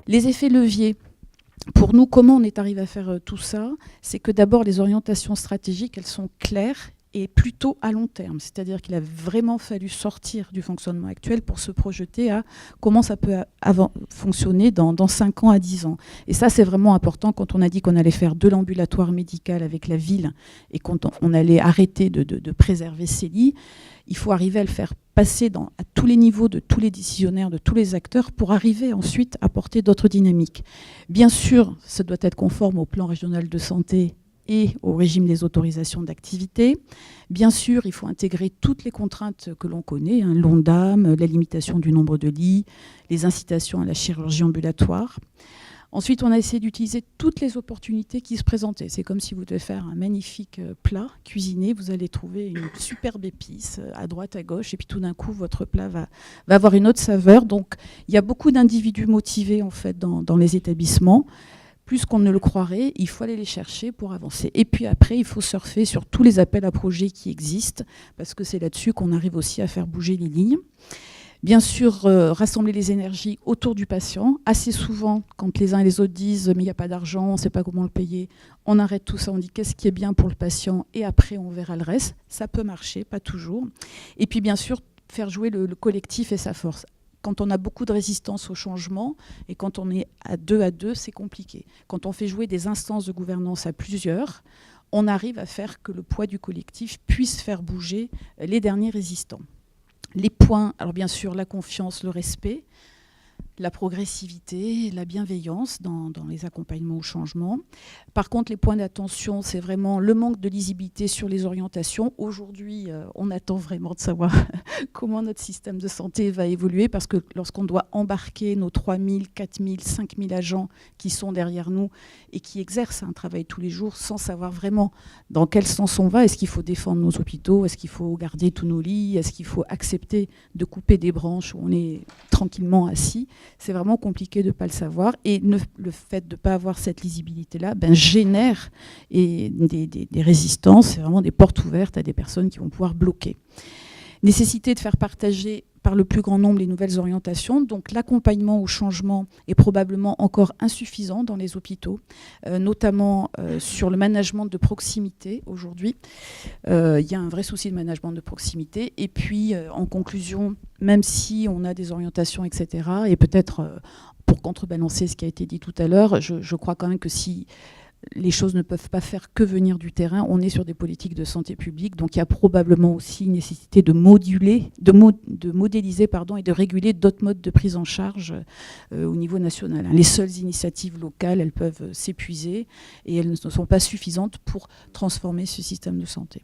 Les effets leviers. Pour nous, comment on est arrivé à faire tout ça? C'est que d'abord, les orientations stratégiques, elles sont claires et plutôt à long terme. C'est-à-dire qu'il a vraiment fallu sortir du fonctionnement actuel pour se projeter à comment ça peut fonctionner dans 5 ans à 10 ans. Et ça, c'est vraiment important quand on a dit qu'on allait faire de l'ambulatoire médical avec la ville et quand on allait arrêter de préserver ces lits. Il faut arriver à le faire passer à tous les niveaux de tous les décisionnaires, de tous les acteurs, pour arriver ensuite à porter d'autres dynamiques. Bien sûr, ça doit être conforme au plan régional de santé et au régime des autorisations d'activité. Bien sûr, il faut intégrer toutes les contraintes que l'on connaît, l'ONDAM, la limitation du nombre de lits, les incitations à la chirurgie ambulatoire. Ensuite, on a essayé d'utiliser toutes les opportunités qui se présentaient. C'est comme si vous devez faire un magnifique plat cuisiné, vous allez trouver une superbe épice à droite, à gauche, et puis tout d'un coup, votre plat va avoir une autre saveur. Donc, il y a beaucoup d'individus motivés en fait dans les établissements. Plus qu'on ne le croirait, il faut aller les chercher pour avancer. Et puis après, il faut surfer sur tous les appels à projets qui existent, parce que c'est là-dessus qu'on arrive aussi à faire bouger les lignes. Bien sûr, rassembler les énergies autour du patient. Assez souvent, quand les uns et les autres disent « mais il n'y a pas d'argent, on ne sait pas comment le payer », on arrête tout ça, on dit « qu'est-ce qui est bien pour le patient ?» et après, on verra le reste. Ça peut marcher, pas toujours. Et puis, bien sûr, faire jouer le collectif et sa force. Quand on a beaucoup de résistance au changement et quand on est à deux, c'est compliqué. Quand on fait jouer des instances de gouvernance à plusieurs, on arrive à faire que le poids du collectif puisse faire bouger les derniers résistants. Les points, alors bien sûr, la confiance, le respect, la progressivité, la bienveillance dans les accompagnements au changement. Par contre, les points d'attention, c'est vraiment le manque de lisibilité sur les orientations. Aujourd'hui, on attend vraiment de savoir comment notre système de santé va évoluer, parce que lorsqu'on doit embarquer nos 3 000, 4 000, 5 000 agents qui sont derrière nous et qui exercent un travail tous les jours sans savoir vraiment dans quel sens on va, est-ce qu'il faut défendre nos hôpitaux, est-ce qu'il faut garder tous nos lits, est-ce qu'il faut accepter de couper des branches où on est tranquillement assis, c'est vraiment compliqué de ne pas le savoir. Et le fait de ne pas avoir cette lisibilité-là génère des résistances, c'est vraiment des portes ouvertes à des personnes qui vont pouvoir bloquer. Nécessité de faire partager par le plus grand nombre les nouvelles orientations. Donc l'accompagnement au changement est probablement encore insuffisant dans les hôpitaux, notamment sur le management de proximité aujourd'hui. Il y a un vrai souci de management de proximité. Et puis, en conclusion, même si on a des orientations, etc., et peut-être pour contrebalancer ce qui a été dit tout à l'heure, je crois quand même que si les choses ne peuvent pas faire que venir du terrain, on est sur des politiques de santé publique, donc il y a probablement aussi une nécessité de modéliser et de réguler d'autres modes de prise en charge au niveau national. Les seules initiatives locales, elles peuvent s'épuiser et elles ne sont pas suffisantes pour transformer ce système de santé.